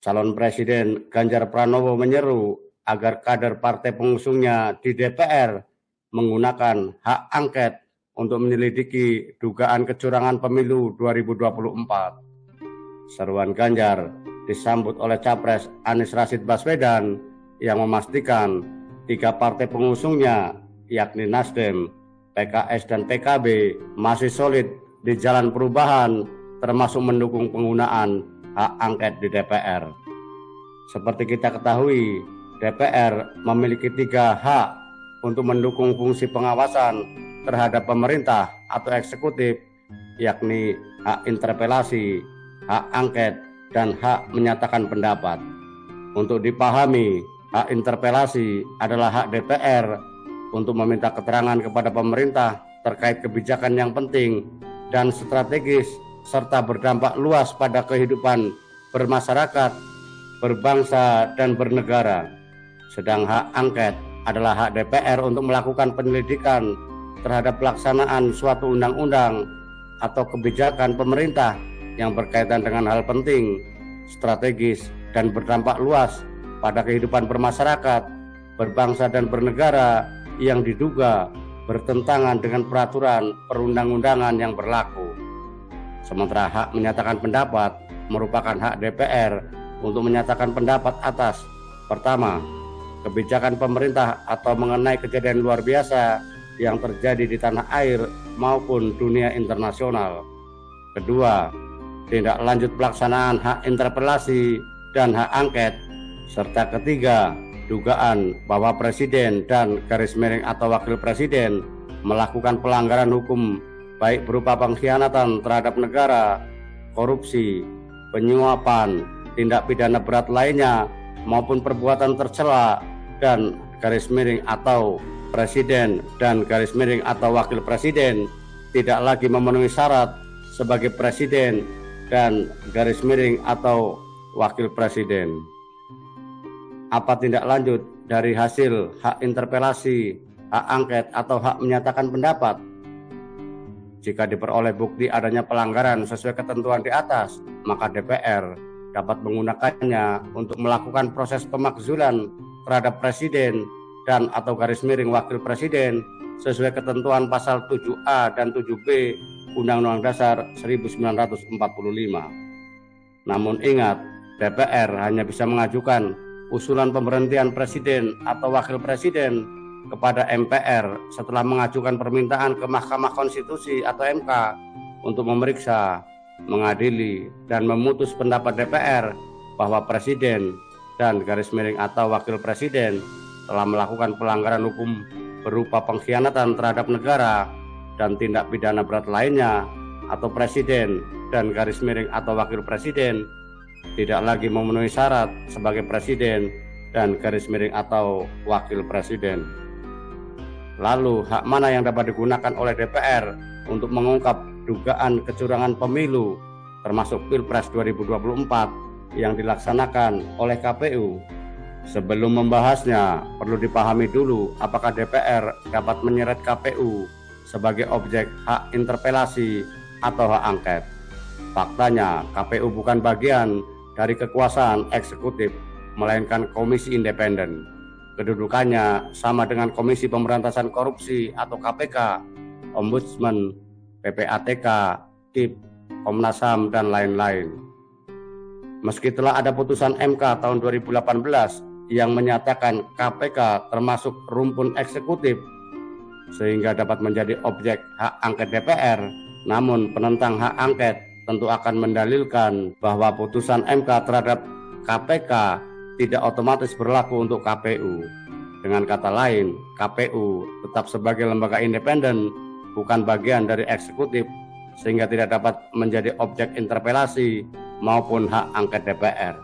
Calon Presiden Ganjar Pranowo menyeru agar kader partai pengusungnya di DPR menggunakan hak angket untuk menyelidiki dugaan kecurangan pemilu 2024. Seruan Ganjar disambut oleh Capres Anies Rashid Baswedan yang memastikan 3 partai pengusungnya, yakni Nasdem, PKS, dan PKB, masih solid di jalan perubahan, termasuk mendukung penggunaan hak angket di DPR. Seperti kita ketahui, DPR memiliki 3 hak untuk mendukung fungsi pengawasan terhadap pemerintah atau eksekutif, yakni hak interpelasi, hak angket, dan hak menyatakan pendapat. Untuk dipahami, hak interpelasi adalah hak DPR untuk meminta keterangan kepada pemerintah terkait kebijakan yang penting dan strategis serta berdampak luas pada kehidupan bermasyarakat, berbangsa, dan bernegara. Sedang hak angket adalah hak DPR untuk melakukan penyelidikan terhadap pelaksanaan suatu undang-undang atau kebijakan pemerintah yang berkaitan dengan hal penting, strategis, dan berdampak luas pada kehidupan bermasyarakat, berbangsa, dan bernegara yang diduga bertentangan dengan peraturan perundang-undangan yang berlaku. Sementara hak menyatakan pendapat merupakan hak DPR untuk menyatakan pendapat atas: pertama, kebijakan pemerintah atau mengenai kejadian luar biasa yang terjadi di tanah air maupun dunia internasional. Kedua, tindak lanjut pelaksanaan hak interpelasi dan hak angket. Serta ketiga, dugaan bahwa presiden dan garis miring atau wakil presiden melakukan pelanggaran hukum baik berupa pengkhianatan terhadap negara, korupsi, penyuapan, tindak pidana berat lainnya maupun perbuatan tercela, dan garis miring atau presiden dan garis miring atau wakil presiden tidak lagi memenuhi syarat sebagai presiden dan garis miring atau wakil presiden. Apa tindak lanjut dari hasil hak interpelasi, hak angket, atau hak menyatakan pendapat? Jika diperoleh bukti adanya pelanggaran sesuai ketentuan di atas, maka DPR dapat menggunakannya untuk melakukan proses pemakzulan terhadap presiden dan atau garis miring wakil presiden sesuai ketentuan pasal 7A dan 7B Undang-Undang Dasar 1945. Namun ingat, DPR hanya bisa mengajukan usulan pemberhentian presiden atau wakil presiden kepada MPR setelah mengajukan permintaan ke Mahkamah Konstitusi atau MK untuk memeriksa, mengadili, dan memutus pendapat DPR bahwa presiden dan garis miring atau wakil presiden telah melakukan pelanggaran hukum berupa pengkhianatan terhadap negara dan tindak pidana berat lainnya, atau presiden dan garis miring atau wakil presiden tidak lagi memenuhi syarat sebagai presiden dan garis miring atau wakil presiden. Lalu hak mana yang dapat digunakan oleh DPR untuk mengungkap dugaan kecurangan pemilu termasuk Pilpres 2024 yang dilaksanakan oleh KPU? Sebelum membahasnya, perlu dipahami dulu apakah DPR dapat menyeret KPU sebagai objek hak interpelasi atau hak angket. Faktanya, KPU bukan bagian dari kekuasaan eksekutif, melainkan komisi independen. Kedudukannya sama dengan Komisi Pemberantasan Korupsi atau KPK, Ombudsman, PPATK, KIP, Komnas HAM, dan lain-lain. Meski telah ada putusan MK tahun 2018 yang menyatakan KPK termasuk rumpun eksekutif sehingga dapat menjadi objek hak angket DPR, namun penentang hak angket tentu akan mendalilkan bahwa putusan MK terhadap KPK tidak otomatis berlaku untuk KPU. Dengan kata lain, KPU tetap sebagai lembaga independen, bukan bagian dari eksekutif, sehingga tidak dapat menjadi objek interpelasi maupun hak angket DPR.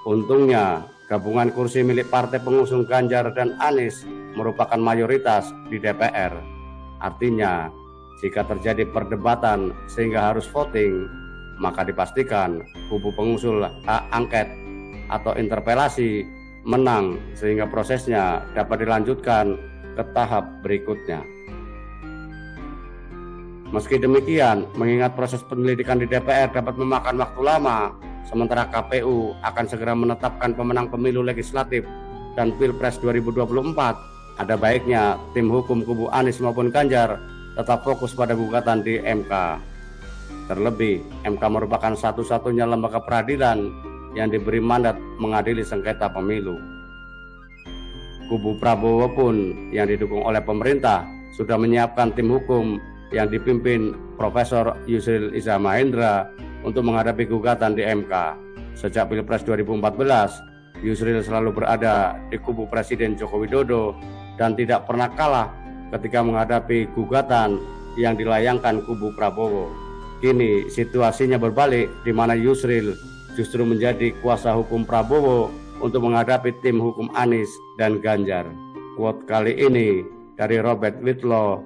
Untungnya, gabungan kursi milik partai pengusung Ganjar dan Anies merupakan mayoritas di DPR. Artinya, jika terjadi perdebatan sehingga harus voting, maka dipastikan kubu pengusul hak angket atau interpelasi menang sehingga prosesnya dapat dilanjutkan ke tahap berikutnya. Meski demikian, mengingat proses penyelidikan di DPR dapat memakan waktu lama, sementara KPU akan segera menetapkan pemenang pemilu legislatif dan Pilpres 2024, ada baiknya tim hukum kubu Anies maupun Ganjar tetap fokus pada gugatan di MK. Terlebih, MK merupakan satu-satunya lembaga peradilan yang diberi mandat mengadili sengketa pemilu. Kubu Prabowo pun yang didukung oleh pemerintah sudah menyiapkan tim hukum yang dipimpin Profesor Yusril Iza Mahendra untuk menghadapi gugatan di MK. Sejak Pilpres 2014, Yusril selalu berada di kubu Presiden Joko Widodo dan tidak pernah kalah ketika menghadapi gugatan yang dilayangkan kubu Prabowo. Kini situasinya berbalik, di mana Yusril justru menjadi kuasa hukum Prabowo untuk menghadapi tim hukum Anies dan Ganjar. Quote kali ini dari Robert Whitlaw,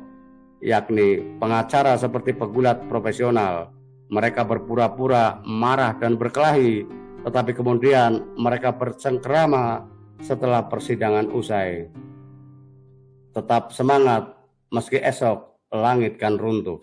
yakni pengacara seperti pegulat profesional. Mereka berpura-pura marah dan berkelahi, tetapi kemudian mereka bercengkerama setelah persidangan usai. Tetap semangat meski esok langit kan runtuh.